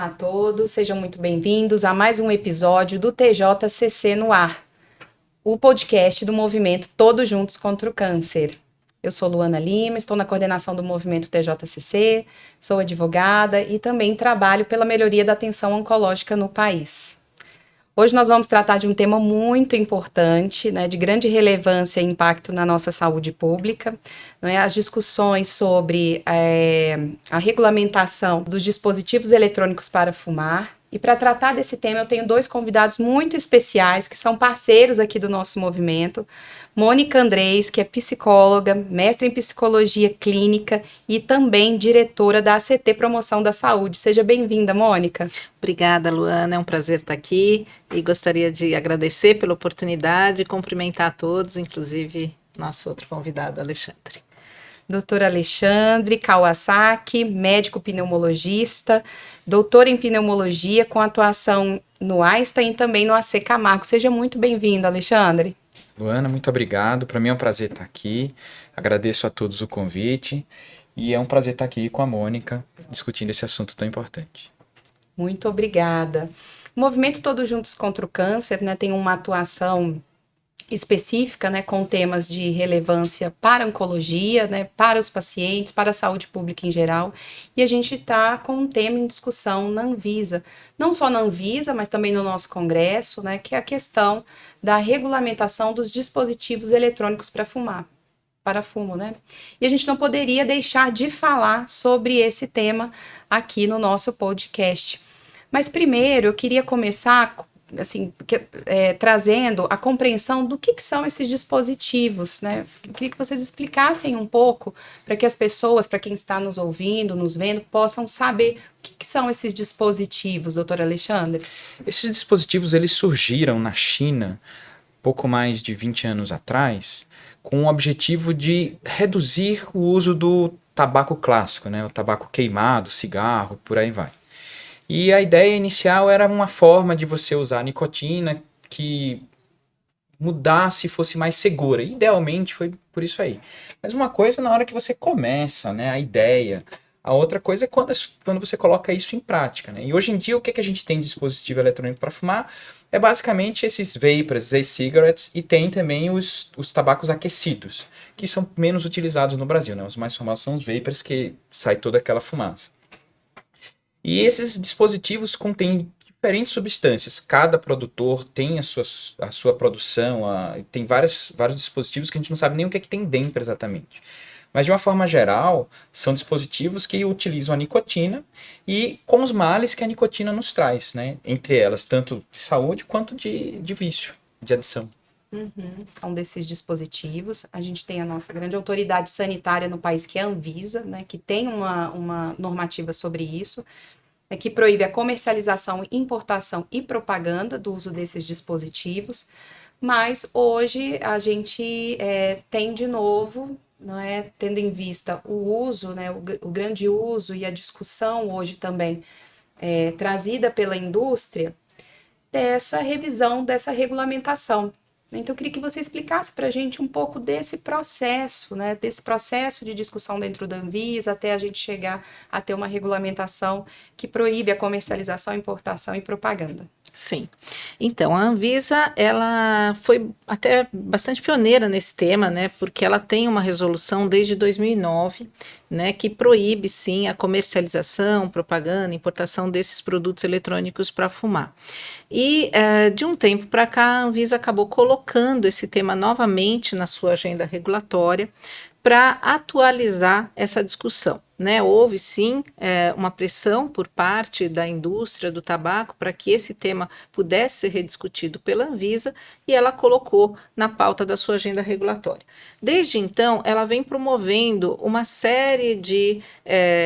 Olá a todos, sejam muito bem-vindos a mais um episódio do TJCC no Ar, o podcast do movimento Todos Juntos contra o Câncer. Eu sou Luana Lima, estou na coordenação do movimento TJCC, sou advogada e também trabalho pela melhoria da atenção oncológica no país. Hoje nós vamos tratar de um tema muito importante, né, de grande relevância e impacto na nossa saúde pública, não é? As discussões sobre a regulamentação dos dispositivos eletrônicos para fumar. E para tratar desse tema eu tenho dois convidados muito especiais, que são parceiros aqui do nosso movimento. Mônica Andrés, que é psicóloga, mestre em psicologia clínica e também diretora da ACT Promoção da Saúde. Seja bem-vinda, Mônica. Obrigada, Luana, é um prazer estar aqui e gostaria de agradecer pela oportunidade e cumprimentar a todos, inclusive nosso outro convidado, Alexandre. Doutor Alexandre Kawasaki, médico pneumologista, doutor em pneumologia com atuação no Einstein e também no AC Camargo. Seja muito bem-vindo, Alexandre. Luana, muito obrigado. Para mim é um prazer estar aqui. Agradeço a todos o convite e é um prazer estar aqui com a Mônica discutindo esse assunto tão importante. Muito obrigada. O Movimento Todos Juntos contra o Câncer, né, tem uma atuação específica, né, com temas de relevância para a oncologia, né, para os pacientes, para a saúde pública em geral, e a gente está com um tema em discussão na Anvisa, não só na Anvisa, mas também no nosso Congresso, né, que é a questão da regulamentação dos dispositivos eletrônicos para fumar, para fumo, né, e a gente não poderia deixar de falar sobre esse tema aqui no nosso podcast. Mas primeiro eu queria começar assim, trazendo a compreensão do que são esses dispositivos, né? Eu queria que vocês explicassem um pouco para que as pessoas, para quem está nos ouvindo, nos vendo, possam saber o que são esses dispositivos, doutor Alexandre. Esses dispositivos eles surgiram na China pouco mais de 20 anos atrás com o objetivo de reduzir o uso do tabaco clássico, né? O tabaco queimado, cigarro, por aí vai. E a ideia inicial era uma forma de você usar a nicotina que mudasse e fosse mais segura. Idealmente foi por isso aí. Mas uma coisa na hora que você começa, né, a ideia. A outra coisa é quando você coloca isso em prática, né? E hoje em dia o que a gente tem de dispositivo eletrônico para fumar é basicamente esses vapors, e-cigarettes, e tem também os tabacos aquecidos, que são menos utilizados no Brasil, né? Os mais famosos são os vapors, que sai toda aquela fumaça. E esses dispositivos contêm diferentes substâncias. Cada produtor tem a sua produção, tem vários dispositivos que a gente não sabe nem o que tem dentro exatamente. Mas, de uma forma geral, são dispositivos que utilizam a nicotina e com os males que a nicotina nos traz, né? Entre elas, tanto de saúde quanto de vício, de adição. Um desses dispositivos, a gente tem a nossa grande autoridade sanitária no país, que é a Anvisa, né, que tem uma normativa sobre isso, que proíbe a comercialização, importação e propaganda do uso desses dispositivos, mas hoje a gente tem de novo, não é, tendo em vista o uso, né, o grande uso e a discussão hoje também trazida pela indústria, dessa revisão, dessa regulamentação. Então, eu queria que você explicasse para a gente um pouco desse processo, né? Desse processo de discussão dentro da Anvisa, até a gente chegar a ter uma regulamentação que proíbe a comercialização, importação e propaganda. Sim. Então, a Anvisa, ela foi até bastante pioneira nesse tema, né, porque ela tem uma resolução desde 2009, né, que proíbe, sim, a comercialização, propaganda, importação desses produtos eletrônicos para fumar. E, de um tempo para cá, a Anvisa acabou colocando esse tema novamente na sua agenda regulatória para atualizar essa discussão. Né, houve sim uma pressão por parte da indústria do tabaco para que esse tema pudesse ser rediscutido pela Anvisa e ela colocou na pauta da sua agenda regulatória. Desde então, ela vem promovendo uma série de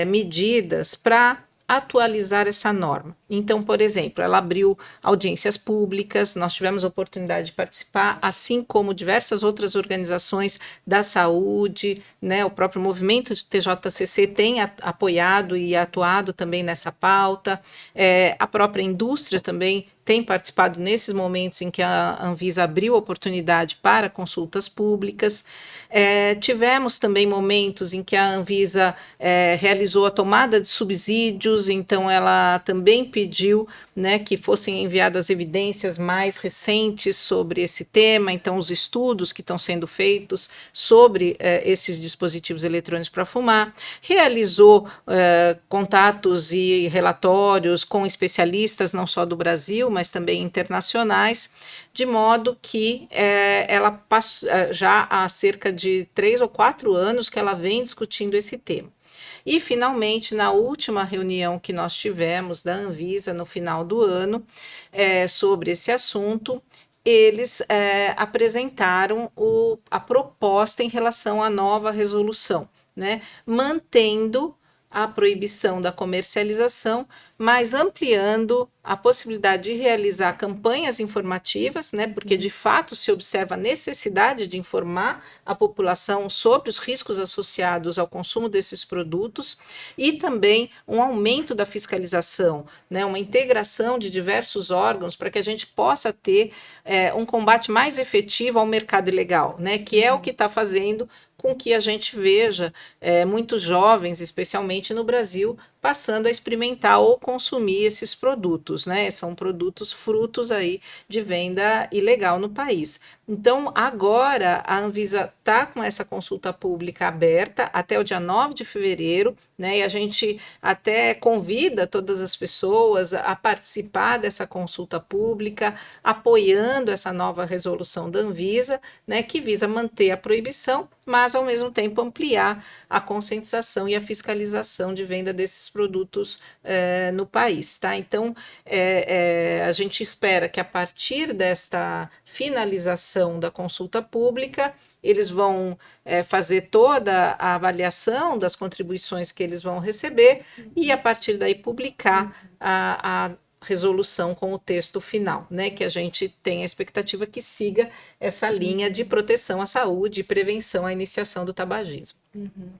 medidas para atualizar essa norma. Então, por exemplo, ela abriu audiências públicas, nós tivemos a oportunidade de participar, assim como diversas outras organizações da saúde, né, o próprio movimento de TJCC tem apoiado e atuado também nessa pauta, a própria indústria também tem participado nesses momentos em que a Anvisa abriu oportunidade para consultas públicas. Tivemos também momentos em que a Anvisa realizou a tomada de subsídios, então ela também pediu, né, que fossem enviadas evidências mais recentes sobre esse tema, então os estudos que estão sendo feitos sobre esses dispositivos eletrônicos para fumar, realizou contatos e relatórios com especialistas não só do Brasil, mas também internacionais, de modo que ela passou, já há cerca de 3 ou 4 anos que ela vem discutindo esse tema. E, finalmente, na última reunião que nós tivemos da Anvisa, no final do ano, sobre esse assunto, eles apresentaram a proposta em relação à nova resolução, né, mantendo a proibição da comercialização, mas ampliando a possibilidade de realizar campanhas informativas, né, porque de fato se observa a necessidade de informar a população sobre os riscos associados ao consumo desses produtos, e também um aumento da fiscalização, né, uma integração de diversos órgãos para que a gente possa ter um combate mais efetivo ao mercado ilegal, né, que é o que está fazendo com que a gente veja muitos jovens, especialmente no Brasil, passando a experimentar ou consumir esses produtos, né? São produtos frutos aí de venda ilegal no país. Então, agora a Anvisa está com essa consulta pública aberta até o dia 9 de fevereiro, né? E a gente até convida todas as pessoas a participar dessa consulta pública, apoiando essa nova resolução da Anvisa, né? Que visa manter a proibição, mas ao mesmo tempo ampliar a conscientização e a fiscalização de venda desses produtos no país, tá? Então, a gente espera que a partir desta finalização da consulta pública, eles vão fazer toda a avaliação das contribuições que eles vão receber e, a partir daí, publicar a resolução com o texto final, né? Que a gente tem a expectativa que siga essa linha de proteção à saúde e prevenção à iniciação do tabagismo. Uhum.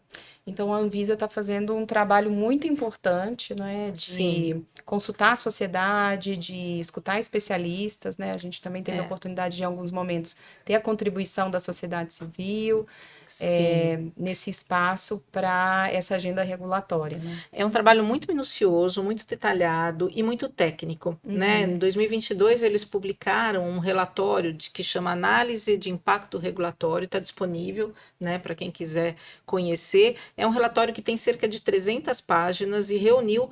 Então, a Anvisa está fazendo um trabalho muito importante, né, de Sim. consultar a sociedade, de escutar especialistas, né? A gente também teve a oportunidade de, em alguns momentos, ter a contribuição da sociedade civil nesse espaço para essa agenda regulatória, né? É um trabalho muito minucioso, muito detalhado e muito técnico, né? Em 2022, eles publicaram um relatório que chama Análise de Impacto Regulatório, está disponível, né, para quem quiser conhecer. É um relatório que tem cerca de 300 páginas e reuniu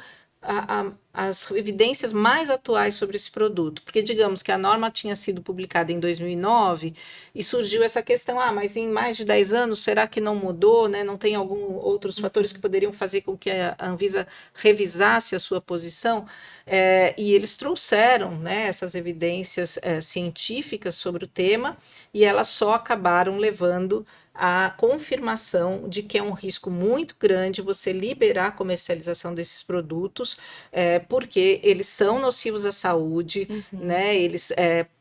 as evidências mais atuais sobre esse produto, porque digamos que a norma tinha sido publicada em 2009 e surgiu essa questão, mas em mais de 10 anos, será que não mudou, né? Não tem alguns outros fatores que poderiam fazer com que a Anvisa revisasse a sua posição? E eles trouxeram, né, essas evidências científicas sobre o tema, e elas só acabaram levando a confirmação de que é um risco muito grande você liberar a comercialização desses produtos, porque eles são nocivos à saúde, né? Eles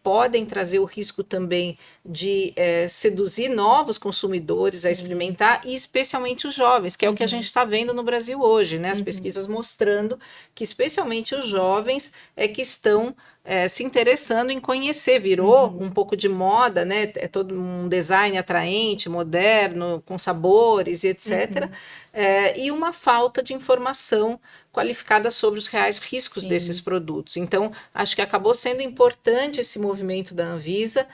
podem trazer o risco também de seduzir novos consumidores a experimentar, e especialmente os jovens, que é o que a gente está vendo no Brasil hoje, né? As pesquisas mostrando que especialmente os jovens que estão se interessando em conhecer, virou um pouco de moda, né? É todo um design atraente, moderno, com sabores e etc. E uma falta de informação qualificada sobre os reais riscos desses produtos. Então, acho que acabou sendo importante esse movimento da Anvisa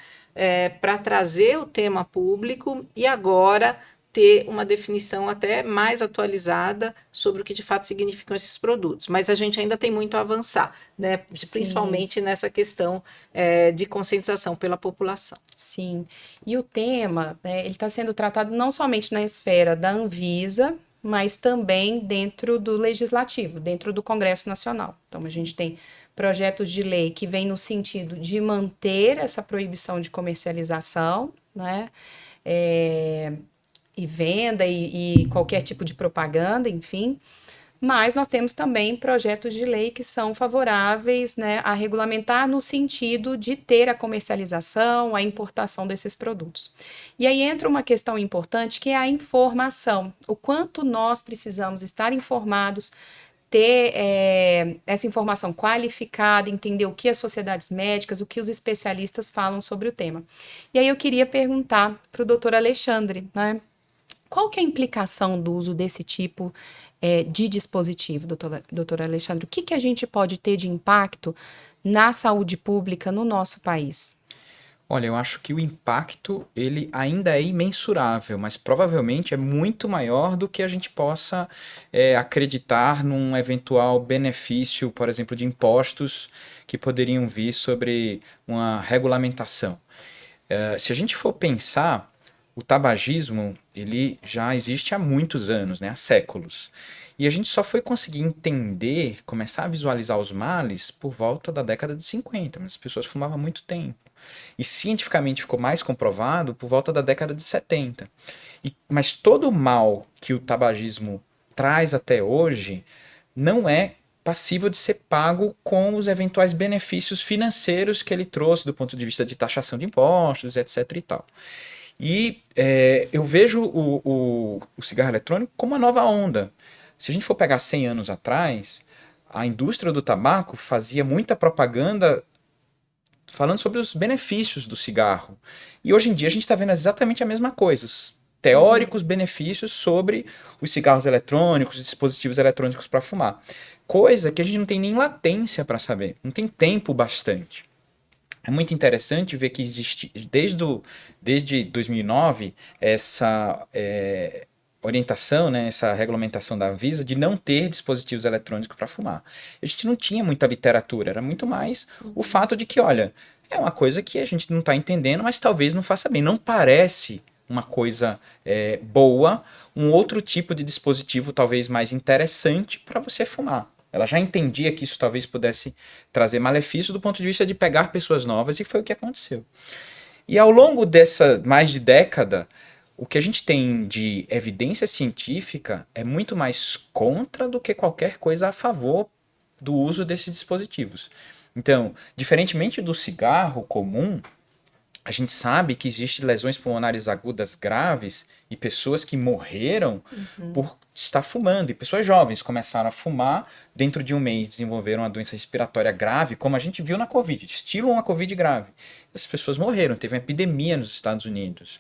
para trazer o tema público e agora ter uma definição até mais atualizada sobre o que de fato significam esses produtos. Mas a gente ainda tem muito a avançar, né? Principalmente nessa questão de conscientização pela população. Sim, e o tema, né, ele está sendo tratado não somente na esfera da Anvisa, mas também dentro do Legislativo, dentro do Congresso Nacional. Então, a gente tem projetos de lei que vêm no sentido de manter essa proibição de comercialização, né? E venda e qualquer tipo de propaganda, enfim. Mas nós temos também projetos de lei que são favoráveis, né, a regulamentar no sentido de ter a comercialização, a importação desses produtos. E aí entra uma questão importante que é a informação. O quanto nós precisamos estar informados, ter essa informação qualificada, entender o que as sociedades médicas, o que os especialistas falam sobre o tema. E aí eu queria perguntar para o doutor Alexandre, né? Qual que é a implicação do uso desse tipo de dispositivo, doutor Alexandre? O que a gente pode ter de impacto na saúde pública no nosso país? Olha, eu acho que o impacto ele ainda é imensurável, mas provavelmente é muito maior do que a gente possa acreditar num eventual benefício, por exemplo, de impostos que poderiam vir sobre uma regulamentação. Se a gente for pensar, o tabagismo ele já existe há muitos anos, né? Há séculos. E a gente só foi conseguir entender, começar a visualizar os males por volta da década de 50, mas as pessoas fumavam há muito tempo. E cientificamente ficou mais comprovado por volta da década de 70. Mas todo o mal que o tabagismo traz até hoje não é passível de ser pago com os eventuais benefícios financeiros que ele trouxe do ponto de vista de taxação de impostos, etc. e tal. E eu vejo o cigarro eletrônico como uma nova onda. Se a gente for pegar 100 anos atrás, a indústria do tabaco fazia muita propaganda falando sobre os benefícios do cigarro. E hoje em dia a gente está vendo exatamente a mesma coisa. Os teóricos benefícios sobre os cigarros eletrônicos, os dispositivos eletrônicos para fumar. Coisa que a gente não tem nem latência para saber, não tem tempo bastante. É muito interessante ver que existe, desde 2009, essa orientação, né, essa regulamentação da Anvisa de não ter dispositivos eletrônicos para fumar. A gente não tinha muita literatura, era muito mais o fato de que, olha, é uma coisa que a gente não está entendendo, mas talvez não faça bem. Não parece uma coisa boa, um outro tipo de dispositivo talvez mais interessante para você fumar. Ela já entendia que isso talvez pudesse trazer malefício do ponto de vista de pegar pessoas novas, e foi o que aconteceu. E ao longo dessa mais de década, o que a gente tem de evidência científica é muito mais contra do que qualquer coisa a favor do uso desses dispositivos. Então, diferentemente do cigarro comum, a gente sabe que existem lesões pulmonares agudas graves e pessoas que morreram por estar fumando. E pessoas jovens começaram a fumar, dentro de um mês desenvolveram uma doença respiratória grave, como a gente viu na Covid, estilo uma Covid grave. Essas pessoas morreram, teve uma epidemia nos Estados Unidos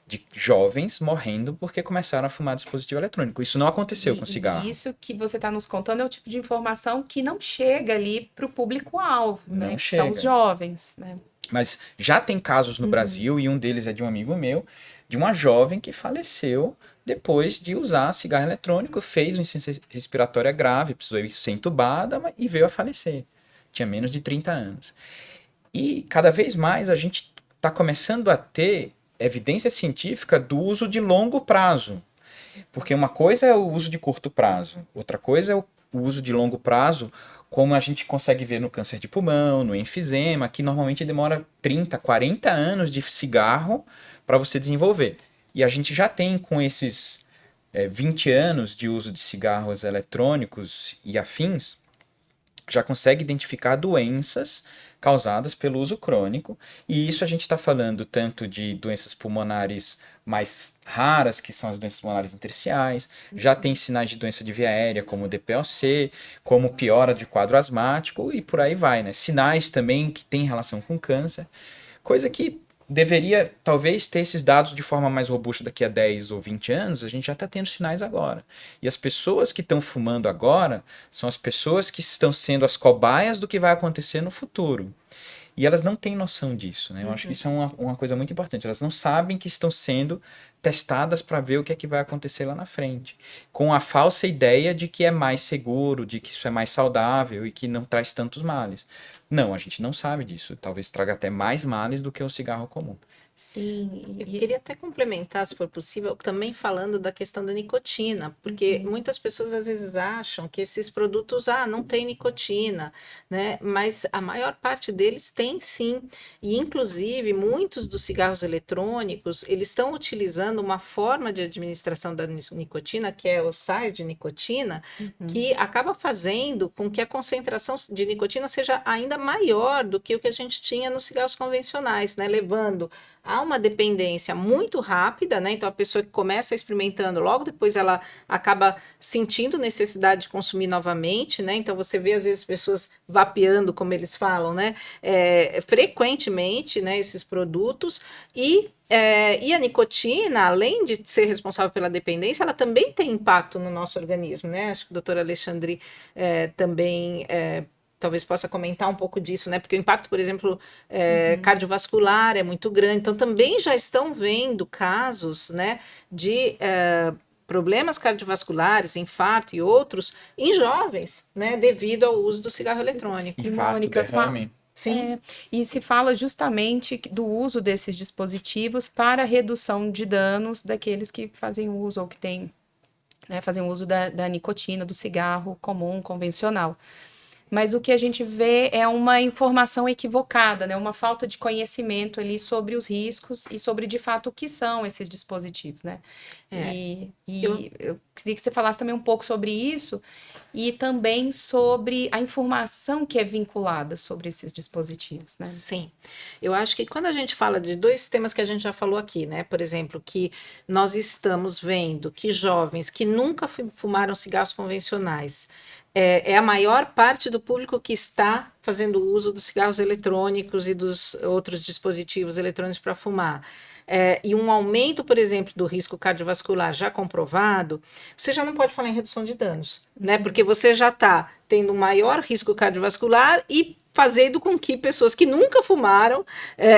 de jovens morrendo porque começaram a fumar dispositivo eletrônico. Isso não aconteceu com cigarro. Isso que você está nos contando é o tipo de informação que não chega ali para o público-alvo, né? Que são os jovens, né? Mas já tem casos no Brasil, e um deles é de um amigo meu, de uma jovem que faleceu depois de usar cigarro eletrônico, fez uma insuficiência respiratória grave, precisou ser entubada e veio a falecer. Tinha menos de 30 anos. E cada vez mais a gente está começando a ter evidência científica do uso de longo prazo. Porque uma coisa é o uso de curto prazo, outra coisa é o uso de longo prazo, como a gente consegue ver no câncer de pulmão, no enfisema, que normalmente demora 30, 40 anos de cigarro para você desenvolver. E a gente já tem com esses 20 anos de uso de cigarros eletrônicos e afins, já consegue identificar doenças causadas pelo uso crônico, e isso a gente está falando tanto de doenças pulmonares mais raras, que são as doenças pulmonares intersticiais, já tem sinais de doença de via aérea, como o DPOC, como piora de quadro asmático, e por aí vai, né? Sinais também que tem relação com câncer, coisa que deveria talvez ter esses dados de forma mais robusta daqui a 10 ou 20 anos, a gente já está tendo sinais agora. E as pessoas que estão fumando agora são as pessoas que estão sendo as cobaias do que vai acontecer no futuro. E elas não têm noção disso, né? Eu acho que isso é uma coisa muito importante. Elas não sabem que estão sendo testadas para ver o que é que vai acontecer lá na frente. Com a falsa ideia de que é mais seguro, de que isso é mais saudável e que não traz tantos males. Não, a gente não sabe disso. Talvez traga até mais males do que o cigarro comum. Sim. Eu queria até complementar, se for possível, também falando da questão da nicotina, porque muitas pessoas às vezes acham que esses produtos, não tem nicotina, né? Mas a maior parte deles tem sim. E inclusive muitos dos cigarros eletrônicos, eles estão utilizando uma forma de administração da nicotina, que é os sais de nicotina, que acaba fazendo com que a concentração de nicotina seja ainda maior do que o que a gente tinha nos cigarros convencionais, né? Levando há uma dependência muito rápida, né? Então a pessoa que começa experimentando, logo depois ela acaba sentindo necessidade de consumir novamente, né? Então você vê às vezes pessoas vapeando, como eles falam, né? Frequentemente, né? Esses produtos e a nicotina, além de ser responsável pela dependência, ela também tem impacto no nosso organismo, né? Acho que o doutor Alexandre também talvez possa comentar um pouco disso, né? Porque o impacto, por exemplo, cardiovascular é muito grande. Então, também já estão vendo casos, né, de problemas cardiovasculares, infarto e outros em jovens, né, devido ao uso do cigarro eletrônico. E Infarto, Mônica, derrame. Sim. e se fala justamente do uso desses dispositivos para redução de danos daqueles que fazem uso ou que têm, né, fazem uso da nicotina, do cigarro comum, convencional. Mas o que a gente vê é uma informação equivocada, né? Uma falta de conhecimento ali sobre os riscos e sobre, de fato, o que são esses dispositivos, né? Eu queria que você falasse também um pouco sobre isso e também sobre a informação que é vinculada sobre esses dispositivos, né? Sim, eu acho que quando a gente fala de dois temas que a gente já falou aqui, né? Por exemplo, que nós estamos vendo que jovens que nunca fumaram cigarros convencionais é a maior parte do público que está fazendo uso dos cigarros eletrônicos e dos outros dispositivos eletrônicos para fumar. E um aumento, por exemplo, do risco cardiovascular já comprovado, você já não pode falar em redução de danos, né? Porque você já está tendo um maior risco cardiovascular e fazendo com que pessoas que nunca fumaram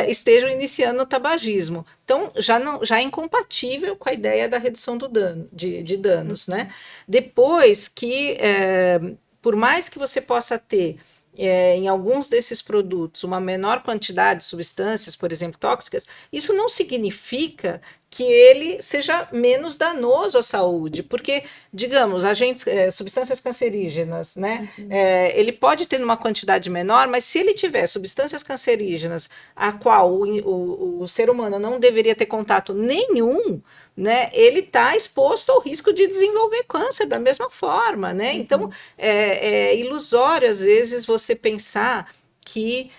estejam iniciando o tabagismo. Então, já é incompatível com a ideia da redução do dano, de danos, né? Depois que, por mais que você possa ter em alguns desses produtos uma menor quantidade de substâncias, por exemplo, tóxicas, isso não significa que ele seja menos danoso à saúde, porque, digamos, substâncias cancerígenas, né? Ele pode ter uma quantidade menor, mas se ele tiver substâncias cancerígenas a qual o ser humano não deveria ter contato nenhum, né, ele está exposto ao risco de desenvolver câncer da mesma forma, né? Então é ilusório às vezes você pensar que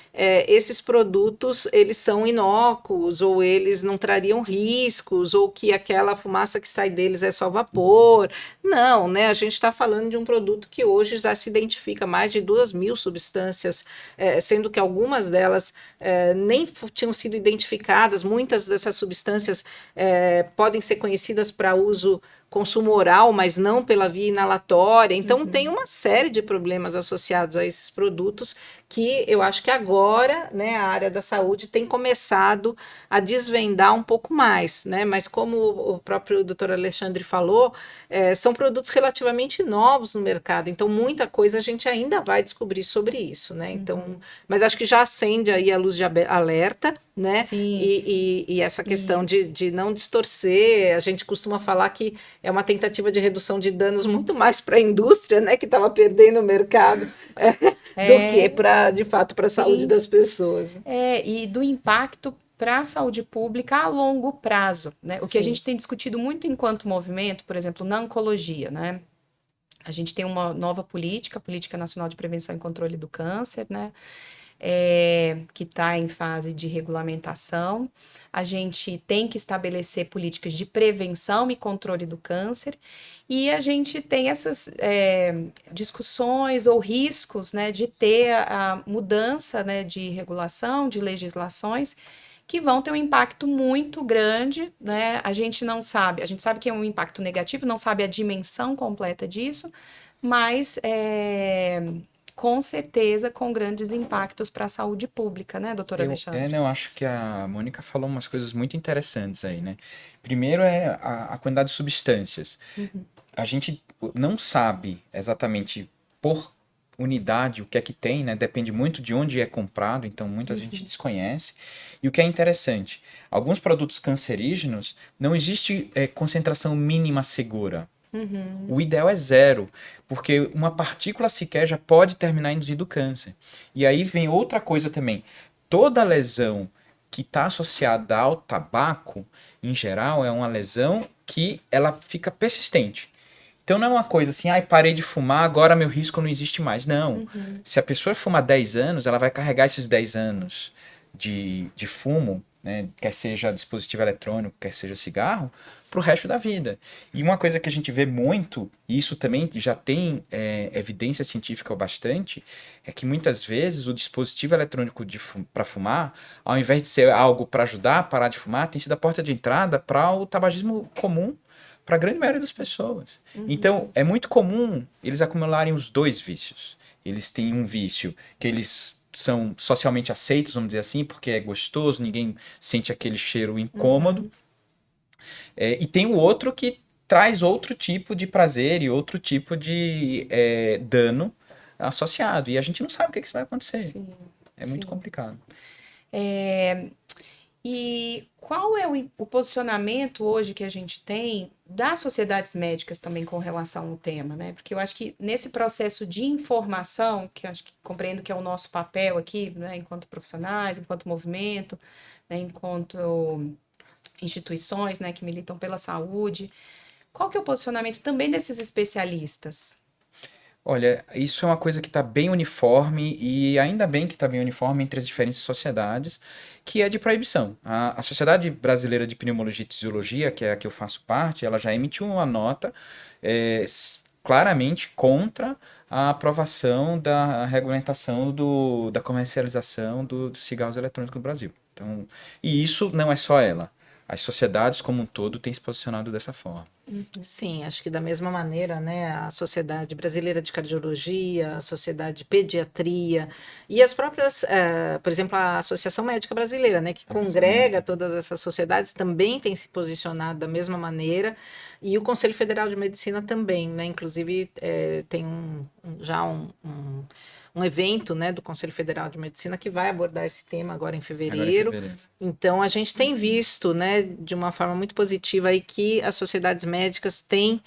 esses produtos eles são inócuos ou eles não trariam riscos ou que aquela fumaça que sai deles é só vapor. Não, né? A gente está falando de um produto que hoje já se identifica mais de 2.000 substâncias, sendo que algumas delas nem tinham sido identificadas. Muitas dessas substâncias podem ser conhecidas para uso consumo oral, mas não pela via inalatória. Então, tem uma série de problemas associados a esses produtos que eu acho que agora, né, a área da saúde tem começado a desvendar um pouco mais, né? Mas como o próprio doutor Alexandre falou, são produtos relativamente novos no mercado, então muita coisa a gente ainda vai descobrir sobre isso, né? Então, mas acho que já acende aí a luz de alerta, né? Sim. E essa questão de não distorcer, a gente costuma falar que é uma tentativa de redução de danos muito mais para a indústria, né, que estava perdendo o mercado, do que de fato para a saúde das pessoas. E do impacto para a saúde pública a longo prazo, né? O que a gente tem discutido muito enquanto movimento, por exemplo, na oncologia, né? A gente tem uma nova política, a Política Nacional de Prevenção e Controle do Câncer, né? Que está em fase de regulamentação. A gente tem que estabelecer políticas de prevenção e controle do câncer, e a gente tem essas discussões ou riscos, né, de ter a mudança, né, de regulação, de legislações, que vão ter um impacto muito grande, né? A gente sabe que é um impacto negativo, não sabe a dimensão completa disso, mas com certeza com grandes impactos para a saúde pública, né, doutora Alexandre? Eu acho que a Mônica falou umas coisas muito interessantes aí, né? Primeiro é a quantidade de substâncias. A gente não sabe exatamente por unidade o que é que tem, né? Depende muito de onde é comprado, então muita gente desconhece. E o que é interessante, alguns produtos cancerígenos não existe concentração mínima segura. O ideal é 0, porque uma partícula sequer já pode terminar induzindo câncer. E aí vem outra coisa também. Toda lesão que está associada ao tabaco, em geral, é uma lesão que ela fica persistente. Então não é uma coisa assim, parei de fumar, agora meu risco não existe mais. Não. Se a pessoa fumar 10 anos, ela vai carregar esses 10 anos de fumo né, quer seja dispositivo eletrônico, quer seja cigarro, para o resto da vida. E uma coisa que a gente vê muito, e isso também já tem evidência científica bastante, é que muitas vezes o dispositivo eletrônico para fumar, ao invés de ser algo para ajudar a parar de fumar, tem sido a porta de entrada para o tabagismo comum para a grande maioria das pessoas. Então, é muito comum eles acumularem os dois vícios. Eles têm um vício que eles são socialmente aceitos, vamos dizer assim, porque é gostoso, ninguém sente aquele cheiro incômodo. E tem o outro que traz outro tipo de prazer e outro tipo de dano associado. E a gente não sabe o que, que isso vai acontecer. Sim, É muito sim. complicado. E qual é o posicionamento hoje que a gente tem das sociedades médicas também com relação ao tema, né? Porque eu acho que nesse processo de informação, que eu acho que compreendo que é o nosso papel aqui, né, enquanto profissionais, enquanto movimento, né, enquanto instituições, né, que militam pela saúde, qual que é o posicionamento também desses especialistas? Olha, isso é uma coisa que está bem uniforme e ainda bem que está bem uniforme entre as diferentes sociedades, que é de proibição. A Sociedade Brasileira de Pneumologia e Fisiologia, que é a que eu faço parte, ela já emitiu uma nota claramente contra a aprovação da regulamentação da comercialização dos cigarros eletrônicos no Brasil. Então, e isso não é só ela. As sociedades como um todo têm se posicionado dessa forma. Sim, acho que da mesma maneira, né, a Sociedade Brasileira de Cardiologia, a Sociedade de Pediatria e as próprias, por exemplo, a Associação Médica Brasileira, né, que congrega todas essas sociedades, também tem se posicionado da mesma maneira, e o Conselho Federal de Medicina também, né, inclusive tem um evento, né, do Conselho Federal de Medicina que vai abordar esse tema agora em Agora em fevereiro. fevereiro. Então, a gente tem visto, né, de uma forma muito positiva aí que as sociedades médicas têm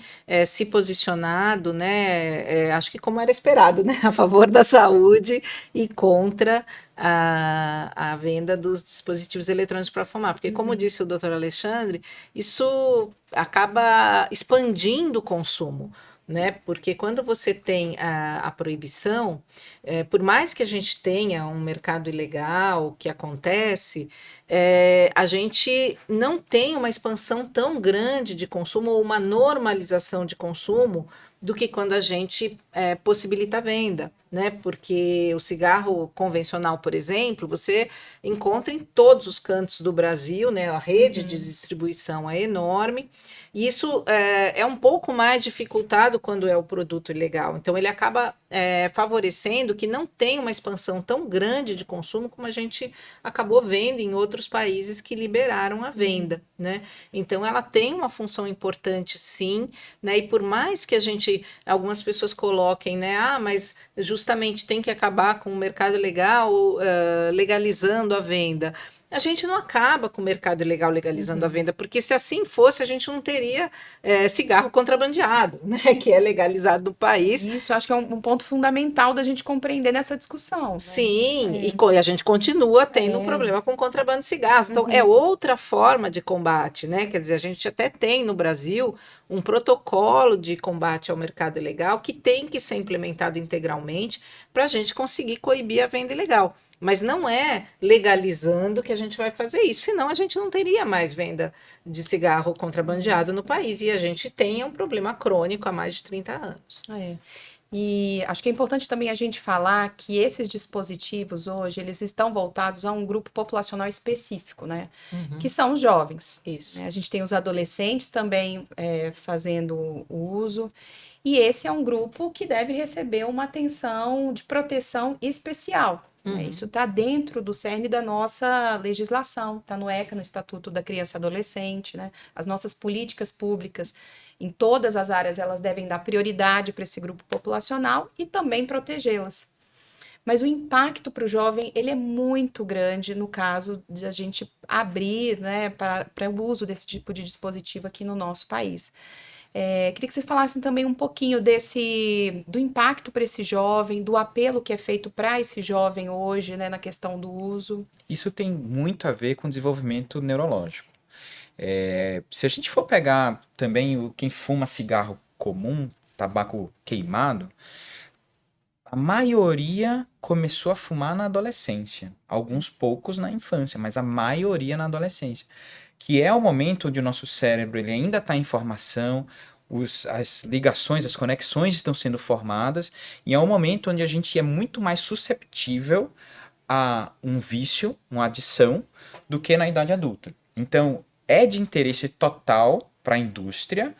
se posicionado, né, acho que como era esperado, né, a favor da saúde e contra a venda dos dispositivos eletrônicos para fumar. Porque, como disse o doutor Alexandre, isso acaba expandindo o consumo. Né? Porque quando você tem a proibição, por mais que a gente tenha um mercado ilegal que acontece, a gente não tem uma expansão tão grande de consumo ou uma normalização de consumo do que quando a gente possibilita a venda, né? Porque o cigarro convencional, por exemplo, você encontra em todos os cantos do Brasil, né? A rede de distribuição é enorme. E isso é um pouco mais dificultado quando é o produto ilegal. Então, ele acaba favorecendo que não tenha uma expansão tão grande de consumo como a gente acabou vendo em outros países que liberaram a venda, né? Então, ela tem uma função importante, sim, né? E por mais que algumas pessoas coloquem, né? Ah, mas justamente tem que acabar com o mercado legal, legalizando a venda. A gente não acaba com o mercado ilegal legalizando a venda, porque se assim fosse, a gente não teria cigarro contrabandeado, né, que é legalizado no país. Isso, acho que é um ponto fundamental da gente compreender nessa discussão, né? Sim, e a gente continua tendo um problema com contrabando de cigarros. Então, é outra forma de combate, né? Quer dizer, a gente até tem no Brasil um protocolo de combate ao mercado ilegal que tem que ser implementado integralmente para a gente conseguir coibir a venda ilegal. Mas não é legalizando que a gente vai fazer isso, senão a gente não teria mais venda de cigarro contrabandeado no país. E a gente tem um problema crônico há mais de 30 anos. E acho que é importante também a gente falar que esses dispositivos hoje, eles estão voltados a um grupo populacional específico, né? Que são os jovens. Isso. Né? A gente tem os adolescentes também fazendo o uso. E esse é um grupo que deve receber uma atenção de proteção especial. Né? Isso está dentro do cerne da nossa legislação, está no ECA, no Estatuto da Criança e Adolescente, né? As nossas políticas públicas em todas as áreas, elas devem dar prioridade para esse grupo populacional e também protegê-las. Mas o impacto para o jovem, ele é muito grande no caso de a gente abrir, né, para o uso desse tipo de dispositivo aqui no nosso país. Queria que vocês falassem também um pouquinho do impacto para esse jovem, do apelo que é feito para esse jovem hoje, né, na questão do uso. Isso tem muito a ver com desenvolvimento neurológico. Se a gente for pegar também quem fuma cigarro comum, tabaco queimado, a maioria começou a fumar na adolescência. Alguns poucos na infância, mas a maioria na adolescência. Que é o momento onde o nosso cérebro ele ainda está em formação, as ligações, as conexões estão sendo formadas, e é um momento onde a gente é muito mais susceptível a um vício, uma adição, do que na idade adulta. Então, é de interesse total para a indústria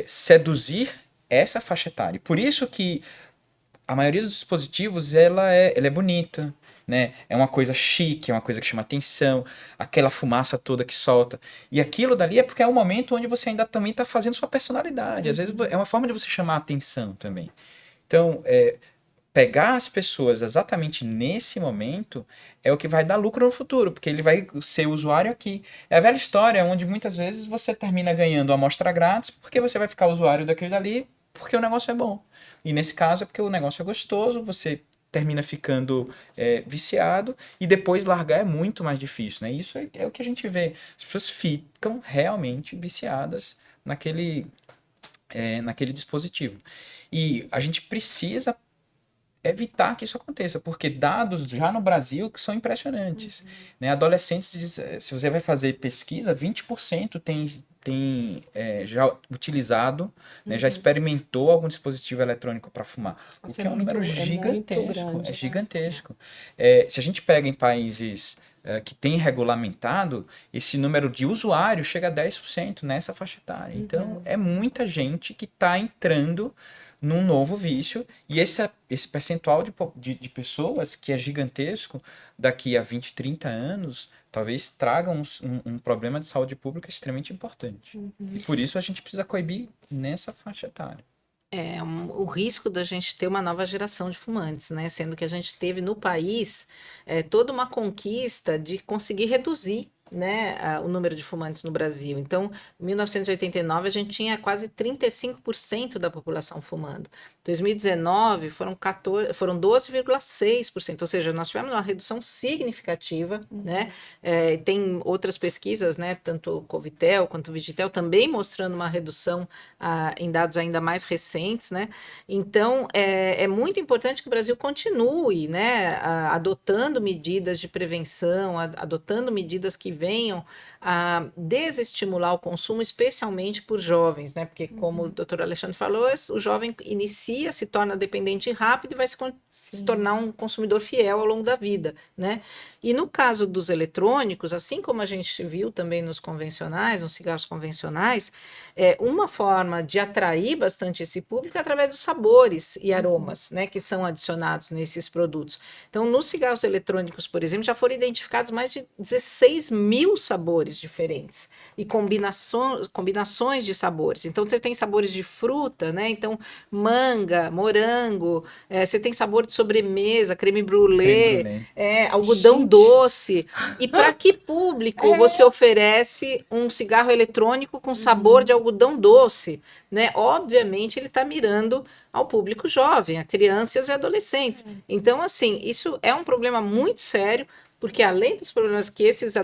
seduzir essa faixa etária. Por isso que a maioria dos dispositivos ela é bonita, né? É uma coisa chique, é uma coisa que chama atenção, aquela fumaça toda que solta. E aquilo dali é porque é um momento onde você ainda também está fazendo sua personalidade. Às vezes é uma forma de você chamar a atenção também. Então, pegar as pessoas exatamente nesse momento é o que vai dar lucro no futuro, porque ele vai ser usuário aqui. É a velha história onde muitas vezes você termina ganhando a amostra grátis porque você vai ficar usuário daquele dali porque o negócio é bom. E nesse caso é porque o negócio é gostoso, você termina ficando viciado e depois largar é muito mais difícil, né? Isso é o que a gente vê. As pessoas ficam realmente viciadas naquele dispositivo. E a gente precisa evitar que isso aconteça, porque dados já no Brasil que são impressionantes. Né? Adolescentes, se você vai fazer pesquisa, 20% tem já utilizado, né, já experimentou algum dispositivo eletrônico para fumar. O que é um número gigantesco. É gigantesco. Se a gente pega em países que tem regulamentado, esse número de usuários chega a 10% nessa faixa etária. Então, é muita gente que está entrando num novo vício, e esse percentual de pessoas, que é gigantesco, daqui a 20, 30 anos, talvez traga um problema de saúde pública extremamente importante. E por isso a gente precisa coibir nessa faixa etária. O risco da gente ter uma nova geração de fumantes, né? Sendo que a gente teve no país toda uma conquista de conseguir reduzir, né, o número de fumantes no Brasil. Então, em 1989, a gente tinha quase 35% da população fumando. Em 2019, foram 12,6%, ou seja, nós tivemos uma redução significativa, né? Tem outras pesquisas, né, tanto o Covitel quanto o Vigitel, também mostrando uma redução em dados ainda mais recentes, né? Então, é muito importante que o Brasil continue, né, adotando medidas de prevenção, adotando medidas que venham a desestimular o consumo, especialmente por jovens, né? Porque, como o doutor Alexandre falou, o jovem inicia, se torna dependente rápido e vai se tornar um consumidor fiel ao longo da vida, né? E no caso dos eletrônicos, assim como a gente viu também nos convencionais, nos cigarros convencionais, uma forma de atrair bastante esse público é através dos sabores e aromas, né, que são adicionados nesses produtos. Então, nos cigarros eletrônicos, por exemplo, já foram identificados mais de 16 mil sabores diferentes e combinações de sabores. Então, você tem sabores de fruta, né? Então, manga, morango, você tem sabor de sobremesa, creme brulee, algodão doce. E para que público você oferece um cigarro eletrônico com sabor de algodão doce? Né? Obviamente, ele está mirando ao público jovem, a crianças e adolescentes. Então, assim, isso é um problema muito sério, porque além dos problemas que esses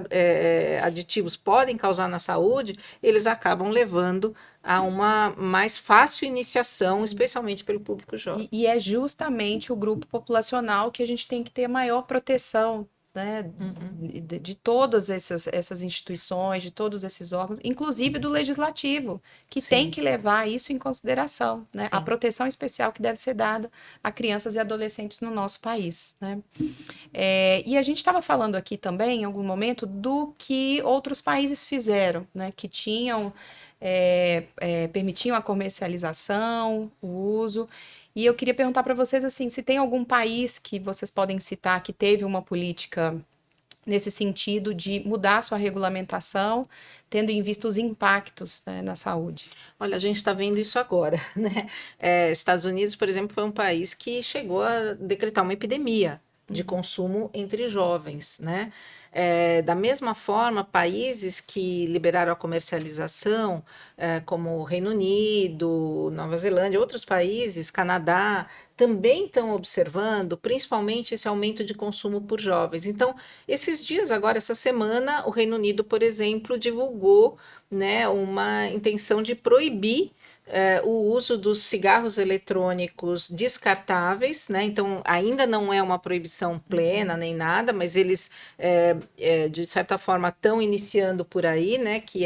aditivos podem causar na saúde, eles acabam levando a uma mais fácil iniciação, especialmente pelo público jovem. E é justamente o grupo populacional que a gente tem que ter maior proteção, né, de todas essas instituições, de todos esses órgãos, inclusive do legislativo, que tem que levar isso em consideração, né, a proteção especial que deve ser dada a crianças e adolescentes no nosso país, né. E a gente estava falando aqui também, em algum momento, do que outros países fizeram, né, que tinham, permitiam a comercialização, o uso. E eu queria perguntar para vocês assim, se tem algum país que vocês podem citar que teve uma política nesse sentido de mudar sua regulamentação, tendo em vista os impactos, né, na saúde. Olha, a gente está vendo isso agora, né? Estados Unidos, por exemplo, foi um país que chegou a decretar uma epidemia de consumo entre jovens, né? Da mesma forma, países que liberaram a comercialização, como o Reino Unido, Nova Zelândia, outros países, Canadá, também estão observando, principalmente esse aumento de consumo por jovens. Então, esses dias, agora, essa semana, o Reino Unido, por exemplo, divulgou, né, uma intenção de proibir o uso dos cigarros eletrônicos descartáveis, né? Então, ainda não é uma proibição plena nem nada, mas eles, de certa forma, estão iniciando por aí, né? Que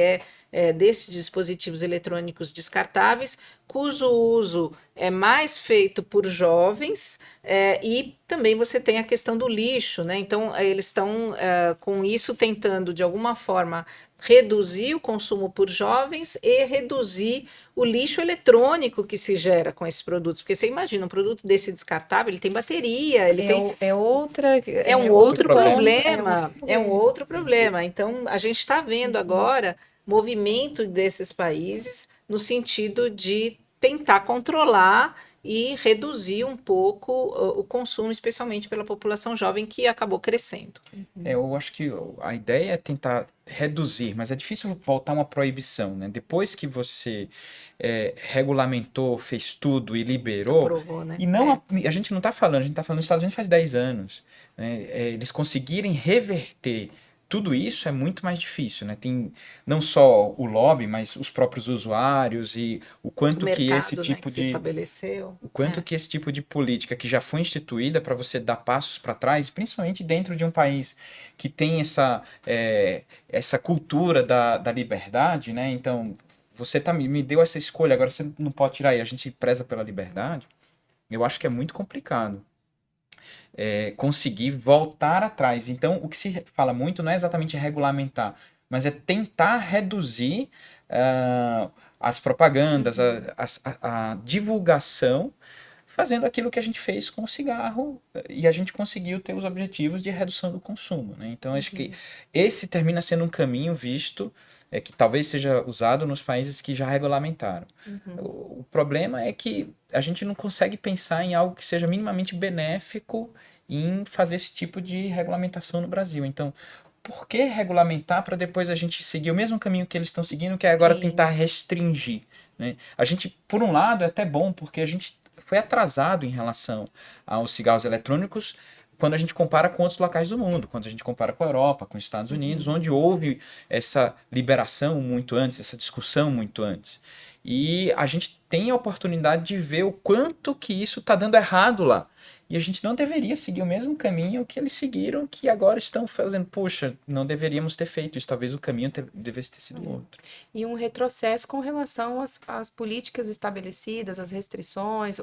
desses dispositivos eletrônicos descartáveis, cujo uso é mais feito por jovens, e também você tem a questão do lixo, né? Então, eles estão com isso tentando, de alguma forma, reduzir o consumo por jovens e reduzir o lixo eletrônico que se gera com esses produtos. Porque você imagina, um produto desse descartável, ele tem bateria, ele tem... É um outro problema, é um outro problema. Então, a gente está vendo agora movimento desses países no sentido de tentar controlar e reduzir um pouco o consumo, especialmente pela população jovem que acabou crescendo. Eu acho que a ideia é tentar reduzir, mas é difícil voltar uma proibição, né? Depois que você regulamentou, fez tudo e liberou, Aprovou, né? e não a gente não está falando, a gente está falando nos Estados Unidos faz 10 anos, né? Eles conseguirem reverter tudo isso é muito mais difícil, né? Tem não só o lobby, mas os próprios usuários e o quanto que esse Mercado, né, tipo que se estabeleceu. o quanto que esse tipo de política que já foi instituída para você dar passos para trás, principalmente dentro de um país que tem essa cultura da liberdade, né? Então, você me deu essa escolha, agora você não pode tirar, e a gente preza pela liberdade. Eu acho que é muito complicado conseguir voltar atrás. Então, o que se fala muito não é exatamente regulamentar, mas é tentar reduzir as propagandas, a divulgação, fazendo aquilo que a gente fez com o cigarro, e a gente conseguiu ter os objetivos de redução do consumo, né? Então, acho que esse termina sendo um caminho visto, que talvez seja usado nos países que já regulamentaram. O problema é que a gente não consegue pensar em algo que seja minimamente benéfico em fazer esse tipo de regulamentação no Brasil. Então, por que regulamentar para depois a gente seguir o mesmo caminho que eles estão seguindo, que é agora tentar restringir, né? A gente, por um lado, é até bom, porque a gente foi atrasado em relação aos cigarros eletrônicos quando a gente compara com outros locais do mundo, quando a gente compara com a Europa, com os Estados Unidos, onde houve essa liberação muito antes, essa discussão muito antes. E a gente tem a oportunidade de ver o quanto que isso está dando errado lá. E a gente não deveria seguir o mesmo caminho que eles seguiram, que agora estão fazendo, puxa, não deveríamos ter feito isso, talvez o caminho devesse ter sido outro. E um retrocesso com relação às políticas estabelecidas, às restrições,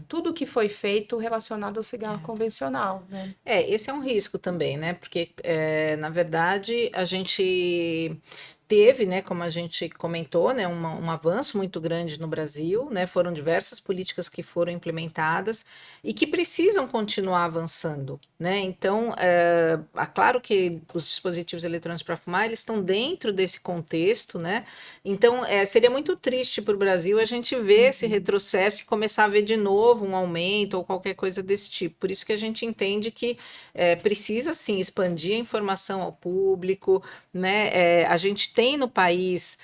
tudo que foi feito relacionado ao cigarro convencional, né? Esse é um risco também, né? Porque, na verdade, a gente teve, né, como a gente comentou, né, um avanço muito grande no Brasil, né, foram diversas políticas que foram implementadas e que precisam continuar avançando, né, então, claro que os dispositivos eletrônicos para fumar, eles estão dentro desse contexto, né, então, seria muito triste para o Brasil a gente ver esse retrocesso e começar a ver de novo um aumento ou qualquer coisa desse tipo, por isso que a gente entende que precisa, sim, expandir a informação ao público, né, a gente tem no país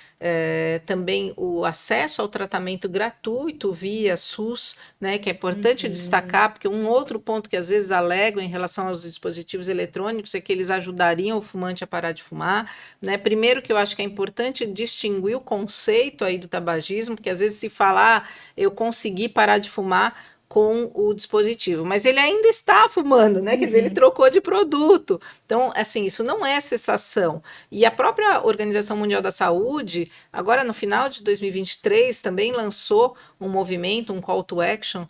também o acesso ao tratamento gratuito via SUS, né, que é importante destacar, porque um outro ponto que às vezes alegam em relação aos dispositivos eletrônicos é que eles ajudariam o fumante a parar de fumar, né? Primeiro que eu acho que é importante distinguir o conceito aí do tabagismo, porque às vezes se falar, eu consegui parar de fumar com o dispositivo, mas ele ainda está fumando, né? Quer dizer, ele trocou de produto. Então, assim, isso não é cessação. E a própria Organização Mundial da Saúde, agora no final de 2023, também lançou um movimento, um call to action,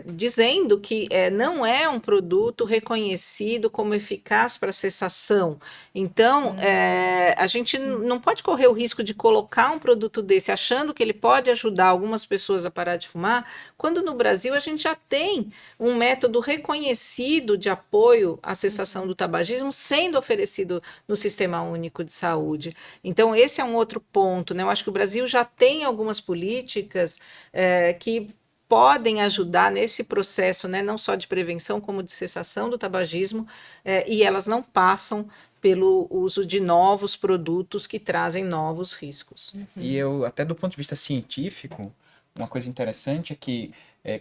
dizendo que não é um produto reconhecido como eficaz para cessação. Então, a gente não pode correr o risco de colocar um produto desse achando que ele pode ajudar algumas pessoas a parar de fumar, quando no Brasil a gente já tem um método reconhecido de apoio à cessação do tabagismo sendo oferecido no Sistema Único de Saúde. Então, esse é um outro ponto, né? Eu acho que o Brasil já tem algumas políticas que podem ajudar nesse processo, né, não só de prevenção, como de cessação do tabagismo, e elas não passam pelo uso de novos produtos que trazem novos riscos. E eu, até do ponto de vista científico, uma coisa interessante é que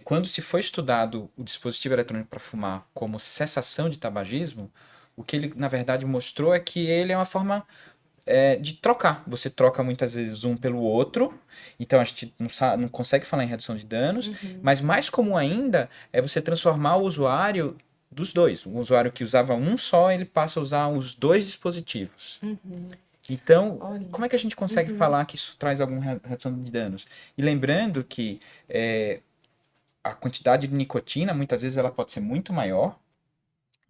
quando se foi estudado o dispositivo eletrônico para fumar como cessação de tabagismo, o que ele, na verdade, mostrou é que ele é uma forma de trocar. Você troca muitas vezes um pelo outro, então a gente não consegue falar em redução de danos, mas mais comum ainda é você transformar o usuário dos dois. Um usuário que usava um só, ele passa a usar os dois dispositivos. Então, Olha. como é que a gente consegue falar que isso traz alguma redução de danos? E lembrando que a quantidade de nicotina, muitas vezes, ela pode ser muito maior,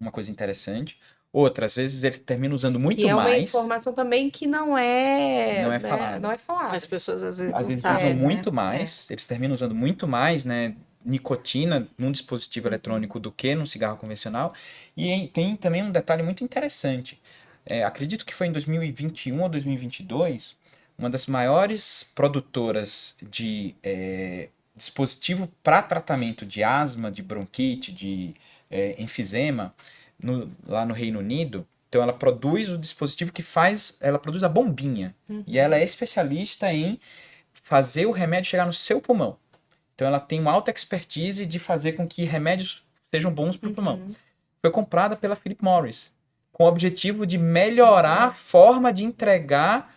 uma coisa interessante. Outras vezes ele termina usando muito E é uma mais, informação também que não é, não é né, falado. não é falada. As pessoas às vezes Às não vezes sabem, usam né? muito mais, eles terminam usando muito mais, né, nicotina num dispositivo eletrônico do que num cigarro convencional. E tem também um detalhe muito interessante. Acredito que foi em 2021 ou 2022, uma das maiores produtoras de dispositivo para tratamento de asma, de bronquite, de enfisema, lá no Reino Unido. Então ela produz o dispositivo ela produz a bombinha. E ela é especialista em fazer o remédio chegar no seu pulmão. Então ela tem uma alta expertise de fazer com que remédios sejam bons para o pulmão. Foi comprada pela Philip Morris, com o objetivo de melhorar a forma de entregar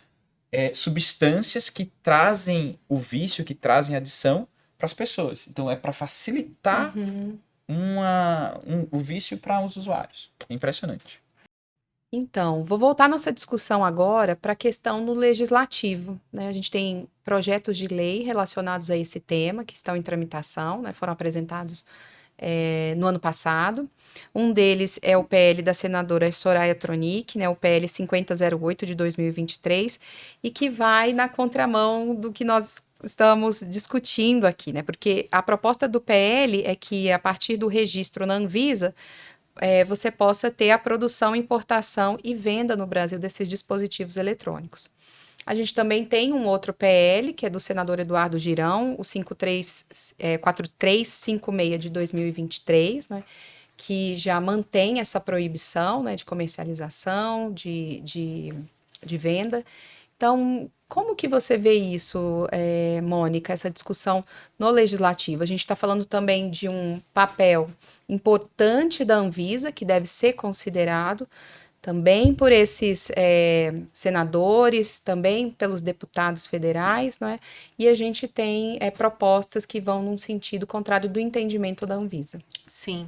substâncias que trazem o vício, que trazem adição para as pessoas. Então é para facilitar o vício para os usuários. É impressionante. Então, vou voltar nossa discussão agora para a questão no legislativo, né? A gente tem projetos de lei relacionados a esse tema que estão em tramitação, né? Foram apresentados no ano passado. Um deles é o PL da senadora Soraya Tronic, né? O PL 5008 de 2023, e que vai na contramão do que nós estamos discutindo aqui, né? Porque a proposta do PL é que, a partir do registro na Anvisa, você possa ter a produção, importação e venda no Brasil desses dispositivos eletrônicos. A gente também tem um outro PL, que é do senador Eduardo Girão, o 4356 de 2023, né, que já mantém essa proibição, né, de comercialização, de venda. Então, como que você vê isso, Mônica, essa discussão no legislativo? A gente está falando também de um papel importante da Anvisa, que deve ser considerado também por esses senadores, também pelos deputados federais, não é? E a gente tem propostas que vão num sentido contrário do entendimento da Anvisa. Sim,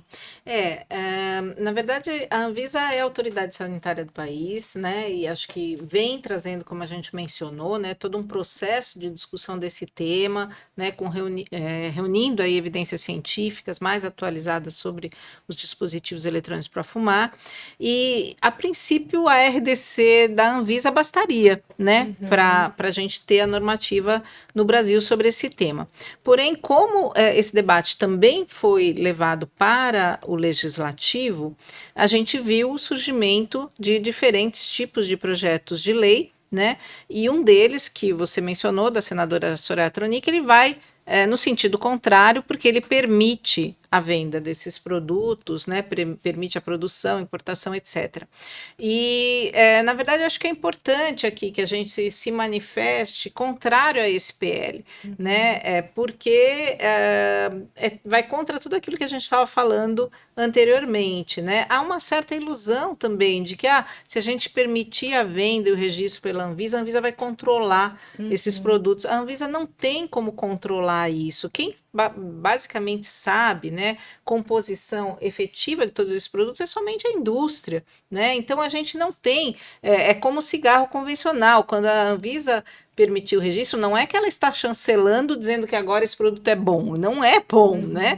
na verdade a Anvisa é a autoridade sanitária do país, né, e acho que vem trazendo, como a gente mencionou, né, todo um processo de discussão desse tema, né, reunindo aí evidências científicas mais atualizadas sobre os dispositivos eletrônicos para fumar, e a princípio a RDC da Anvisa bastaria, né, para a gente ter a normativa no Brasil sobre esse tema. Porém, como esse debate também foi levado para o legislativo, a gente viu o surgimento de diferentes tipos de projetos de lei, né? E um deles, que você mencionou, da senadora Soraya Tronic, ele vai no sentido contrário, porque ele permite a venda desses produtos, né, permite a produção, importação, etc. E, na verdade, eu acho que é importante aqui que a gente se manifeste contrário a esse PL, né, porque vai contra tudo aquilo que a gente estava falando anteriormente, né. Há uma certa ilusão também de que, se a gente permitir a venda e o registro pela Anvisa, a Anvisa vai controlar esses produtos. A Anvisa não tem como controlar isso. Quem basicamente sabe, né, composição efetiva de todos esses produtos é somente a indústria, né? Então a gente não tem, é como o cigarro convencional. Quando a Anvisa permitiu o registro, não é que ela está chancelando dizendo que agora esse produto é bom, não é bom, né?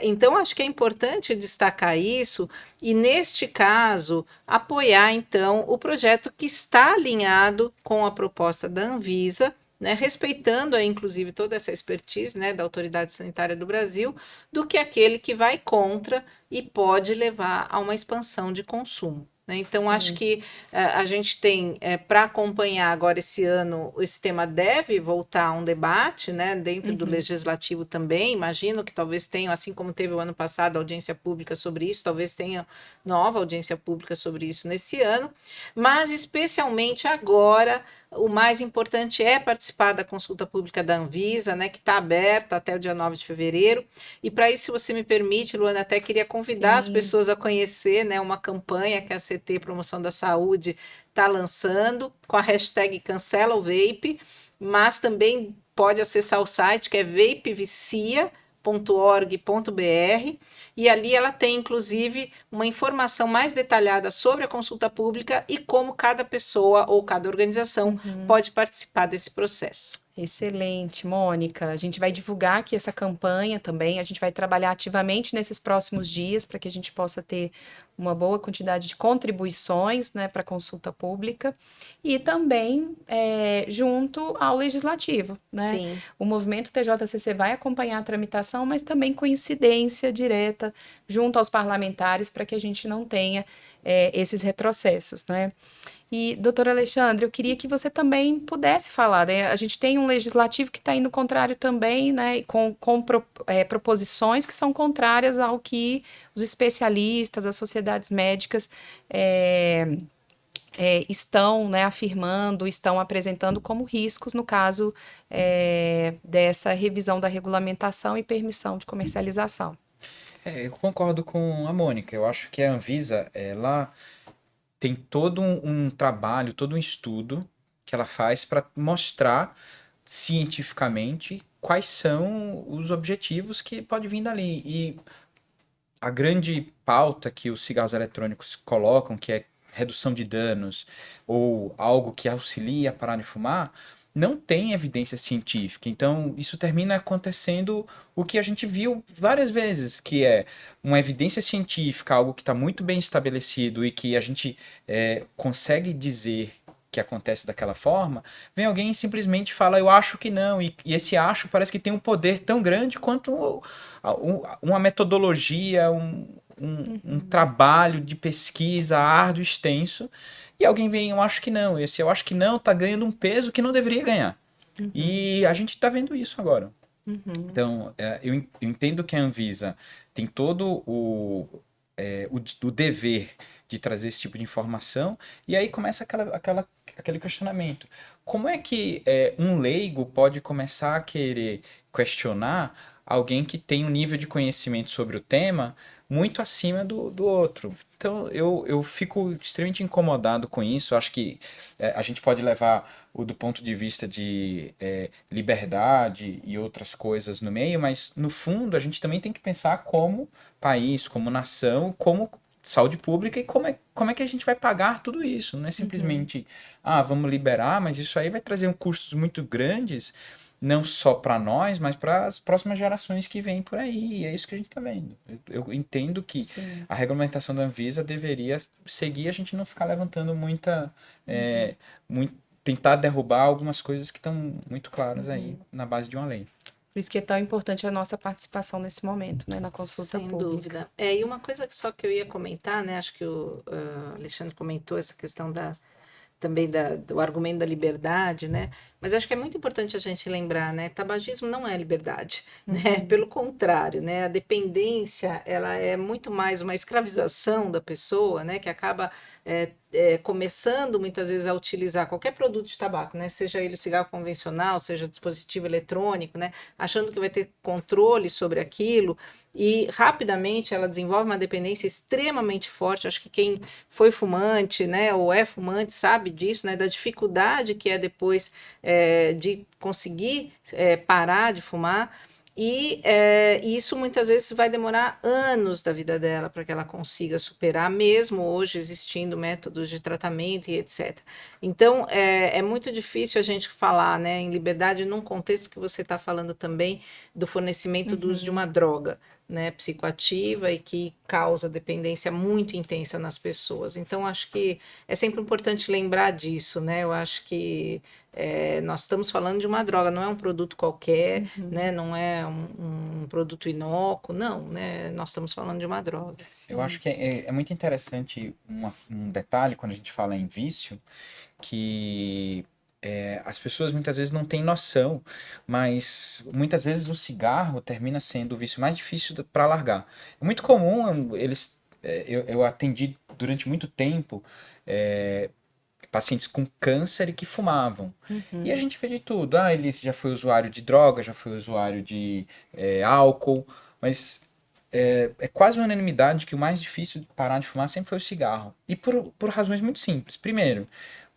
Então acho que é importante destacar isso e, neste caso, apoiar então o projeto que está alinhado com a proposta da Anvisa, né, respeitando aí, inclusive, toda essa expertise, né, da Autoridade Sanitária do Brasil, do que aquele que vai contra e pode levar a uma expansão de consumo. Né? Então, acho que a gente tem, para acompanhar agora esse ano, esse tema deve voltar a um debate, né, dentro do Legislativo também. Imagino que talvez tenha, assim como teve o ano passado, audiência pública sobre isso, talvez tenha nova audiência pública sobre isso nesse ano, mas especialmente agora, o mais importante é participar da consulta pública da Anvisa, né, que está aberta até o dia 9 de fevereiro. E para isso, se você me permite, Luana, até queria convidar as Sim. pessoas a conhecer, né, uma campanha que a CT Promoção da Saúde está lançando com a hashtag Cancela o Vape, mas também pode acessar o site que é vapevicia.org.br, e ali ela tem, inclusive, uma informação mais detalhada sobre a consulta pública e como cada pessoa ou cada organização pode participar desse processo. Excelente, Mônica. A gente vai divulgar aqui essa campanha também. A gente vai trabalhar ativamente nesses próximos dias para que a gente possa ter uma boa quantidade de contribuições, né, para a consulta pública e também junto ao legislativo, né? Sim. O movimento TJCC vai acompanhar a tramitação, mas também com incidência direta junto aos parlamentares para que a gente não tenha esses retrocessos, né? E, doutor Alexandre, eu queria que você também pudesse falar, né? A gente tem um legislativo que está indo contrário também, né? Com proposições que são contrárias ao que os especialistas, as sociedades médicas estão, né, afirmando, estão apresentando como riscos no caso dessa revisão da regulamentação e permissão de comercialização. Eu concordo com a Mônica. Eu acho que a Anvisa, ela tem todo um trabalho, todo um estudo que ela faz para mostrar cientificamente quais são os objetivos que pode vir dali. E a grande pauta que os cigarros eletrônicos colocam, que é redução de danos ou algo que auxilia a parar de fumar, não tem evidência científica. Então, isso termina acontecendo o que a gente viu várias vezes, que é uma evidência científica, algo que está muito bem estabelecido e que a gente consegue dizer que acontece daquela forma, vem alguém e simplesmente fala, eu acho que não, e esse acho parece que tem um poder tão grande quanto uma metodologia, um trabalho de pesquisa árduo, extenso, e alguém vem, eu acho que não. Esse eu acho que não tá ganhando um peso que não deveria ganhar. E a gente tá vendo isso agora. Então, eu entendo que a Anvisa tem todo o dever de trazer esse tipo de informação, e aí começa aquele questionamento. Como é que um leigo pode começar a querer questionar alguém que tem um nível de conhecimento sobre o tema muito acima do outro? Então, eu fico extremamente incomodado com isso. Acho que a gente pode levar do ponto de vista de liberdade e outras coisas no meio, mas, no fundo, a gente também tem que pensar como país, como nação, como saúde pública e como é que a gente vai pagar tudo isso. Não é simplesmente, vamos liberar, mas isso aí vai trazer custos muito grandes, não só para nós, mas para as próximas gerações que vêm por aí. E é isso que a gente está vendo. Eu entendo que Sim. a regulamentação da Anvisa deveria seguir, a gente não ficar levantando tentar derrubar algumas coisas que estão muito claras aí na base de uma lei. Por isso que é tão importante a nossa participação nesse momento, né, na consulta Sem pública. dúvida. E uma coisa que só que eu ia comentar, né? Acho que o Alexandre comentou essa questão também do argumento da liberdade, né? Mas acho que é muito importante a gente lembrar, né? Tabagismo não é liberdade, né? Pelo contrário, né? A dependência, ela é muito mais uma escravização da pessoa, né? Que acaba começando muitas vezes a utilizar qualquer produto de tabaco, né? Seja ele o cigarro convencional, seja dispositivo eletrônico, né? Achando que vai ter controle sobre aquilo, e rapidamente ela desenvolve uma dependência extremamente forte. Acho que quem foi fumante, né, ou é fumante, sabe disso, né, da dificuldade que é depois de conseguir parar de fumar. E isso muitas vezes vai demorar anos da vida dela para que ela consiga superar, mesmo hoje existindo métodos de tratamento e etc. Então, é muito difícil a gente falar, né, em liberdade num contexto que você está falando também do fornecimento do uso de uma droga, né, psicoativa, e que causa dependência muito intensa nas pessoas. Então, acho que é sempre importante lembrar disso, né? Eu acho que nós estamos falando de uma droga, não é um produto qualquer, né? Não é um produto inócuo, não, né? Nós estamos falando de uma droga. Eu acho que é muito interessante um detalhe quando a gente fala em vício, que as pessoas muitas vezes não têm noção, mas muitas vezes o cigarro termina sendo o vício mais difícil para largar. É muito comum, eu atendi durante muito tempo pacientes com câncer e que fumavam. E a gente vê de tudo. Ah, ele já foi usuário de droga, já foi usuário de álcool, mas é quase uma unanimidade que o mais difícil de parar de fumar sempre foi o cigarro. E por razões muito simples. Primeiro,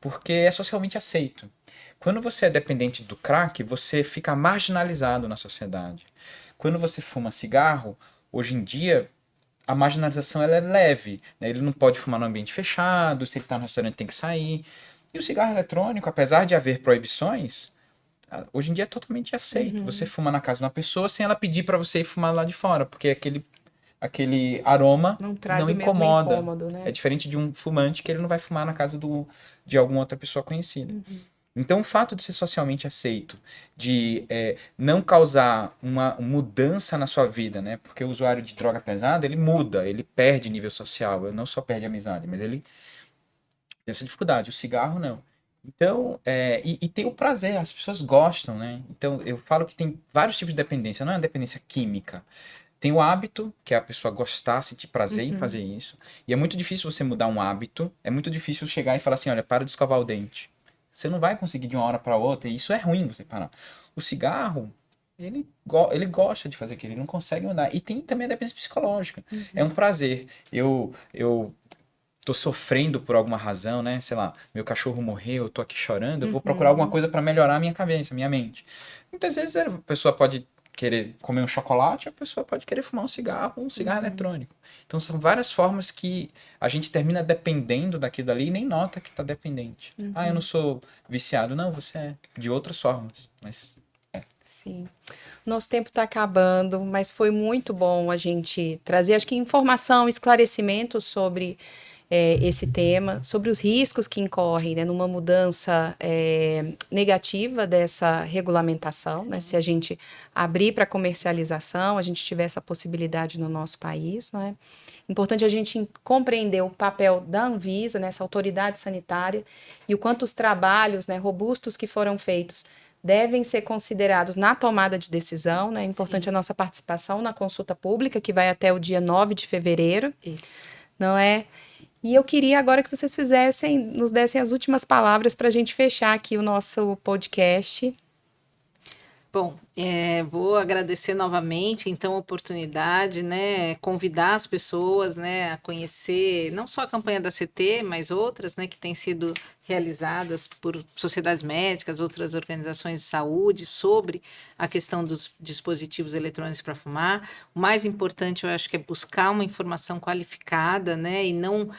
porque é socialmente aceito. Quando você é dependente do crack, você fica marginalizado na sociedade. Quando você fuma cigarro, hoje em dia, a marginalização ela é leve, né? Ele não pode fumar no ambiente fechado, se ele está no restaurante tem que sair. E o cigarro eletrônico, apesar de haver proibições, hoje em dia é totalmente aceito. Você fuma na casa de uma pessoa sem ela pedir para você ir fumar lá de fora, porque aquele aroma Não traz não o mesmo incomoda. incômodo, né? É diferente de um fumante que ele não vai fumar na casa de alguma outra pessoa conhecida. Então, o fato de ser socialmente aceito, de não causar uma mudança na sua vida, né? Porque o usuário de droga pesada, ele muda, ele perde nível social, ele não só perde amizade, mas ele tem essa dificuldade. O cigarro, não. Então, e tem o prazer, as pessoas gostam, né? Então, eu falo que tem vários tipos de dependência, não é uma dependência química. Tem o hábito, que é a pessoa gostar, sentir prazer em fazer isso. E é muito difícil você mudar um hábito, é muito difícil chegar e falar assim, olha, para de escovar o dente. Você não vai conseguir de uma hora para outra, e isso é ruim você parar. O cigarro, ele gosta de fazer aquilo, ele não consegue mudar. E tem também a dependência psicológica. É um prazer. Eu tô sofrendo por alguma razão, né? Sei lá, meu cachorro morreu, eu tô aqui chorando, eu vou procurar alguma coisa para melhorar a minha cabeça, minha mente. Muitas vezes a pessoa pode querer comer um chocolate, a pessoa pode querer fumar um cigarro eletrônico. Então são várias formas que a gente termina dependendo daquilo ali e nem nota que tá dependente. Ah, eu não sou viciado. Não, você é de outras formas, mas Sim. Nosso tempo está acabando, mas foi muito bom a gente trazer, acho que informação, esclarecimento sobre esse tema, sobre os riscos que incorrem, né, numa mudança negativa dessa regulamentação, né, se a gente abrir para comercialização, a gente tiver essa possibilidade no nosso país, né. Importante a gente compreender o papel da Anvisa, né, essa autoridade sanitária, e o quanto os trabalhos, né, robustos que foram feitos devem ser considerados na tomada de decisão, né? É importante a nossa participação na consulta pública, que vai até o dia 9 de fevereiro. Isso. Não é? E eu queria agora que vocês nos dessem as últimas palavras para a gente fechar aqui o nosso podcast. Bom, vou agradecer novamente, então, a oportunidade, né, convidar as pessoas, né, a conhecer não só a campanha da CT, mas outras, né, que têm sido realizadas por sociedades médicas, outras organizações de saúde, sobre a questão dos dispositivos eletrônicos para fumar. O mais importante, eu acho que é buscar uma informação qualificada, né, e não,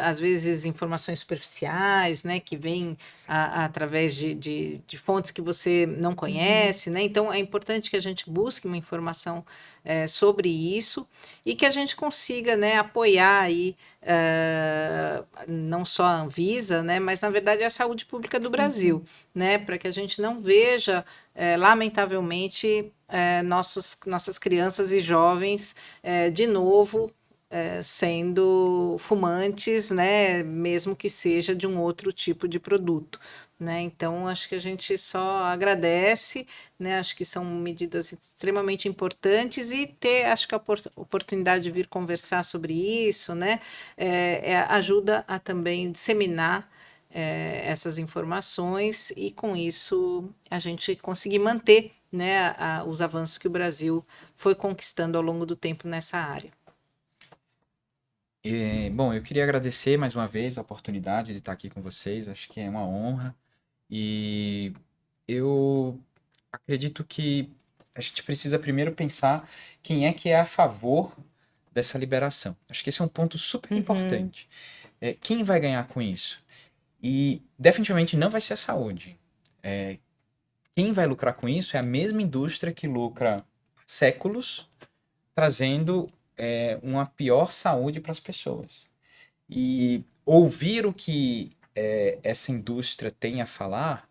às vezes, informações superficiais, né, que vêm através de fontes que você não conhece, né, então é importante que a gente busque uma informação sobre isso e que a gente consiga, né, apoiar aí não só a Anvisa, né, mas na verdade a saúde pública do Brasil, né, para que a gente não veja, lamentavelmente, nossas crianças e jovens de novo sendo fumantes, né, mesmo que seja de um outro tipo de produto. Né? Então, acho que a gente só agradece, né? Acho que são medidas extremamente importantes e acho que a oportunidade de vir conversar sobre isso, né? Ajuda a também disseminar essas informações e, com isso, a gente conseguir manter, né, os avanços que o Brasil foi conquistando ao longo do tempo nessa área. Bom, eu queria agradecer mais uma vez a oportunidade de estar aqui com vocês, acho que é uma honra. E eu acredito que a gente precisa primeiro pensar quem é que é a favor dessa liberação. Acho que esse é um ponto super importante. Quem vai ganhar com isso? E definitivamente não vai ser a saúde. Quem vai lucrar com isso é a mesma indústria que lucra séculos, trazendo uma pior saúde para as pessoas. E ouvir o que essa indústria tem a falar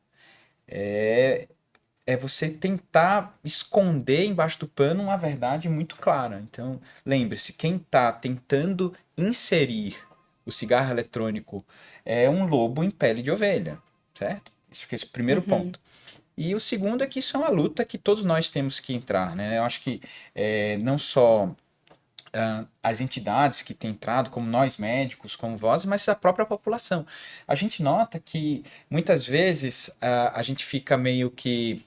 é você tentar esconder embaixo do pano uma verdade muito clara. Então, lembre-se, quem está tentando inserir o cigarro eletrônico é um lobo em pele de ovelha, certo? Esse é o primeiro ponto. E o segundo é que isso é uma luta que todos nós temos que entrar, né? Eu acho que não só as entidades que têm entrado, como nós médicos, como vozes, mas a própria população. A gente nota que muitas vezes a gente fica meio que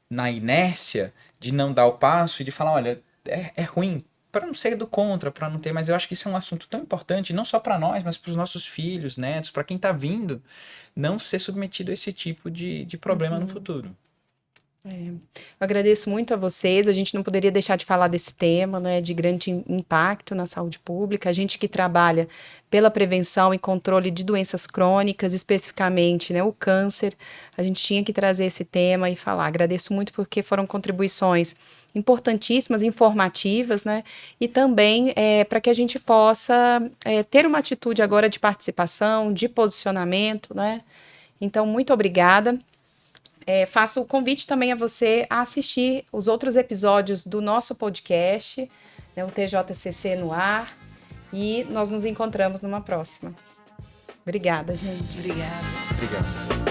na inércia de não dar o passo e de falar, olha, é ruim, para não ser do contra, para não ter, mas eu acho que isso é um assunto tão importante, não só para nós, mas para os nossos filhos, netos, para quem está vindo, não ser submetido a esse tipo de problema no futuro. Eu agradeço muito a vocês. A gente não poderia deixar de falar desse tema, né, de grande impacto na saúde pública. A gente que trabalha pela prevenção e controle de doenças crônicas, especificamente, né, o câncer, a gente tinha que trazer esse tema e falar. Agradeço muito porque foram contribuições importantíssimas, informativas, né, e também para que a gente possa ter uma atitude agora de participação, de posicionamento, né. Então, muito obrigada. Faço o convite também a você a assistir os outros episódios do nosso podcast, né, o TJCC no ar, e nós nos encontramos numa próxima. Obrigada, gente. Obrigada. Obrigado.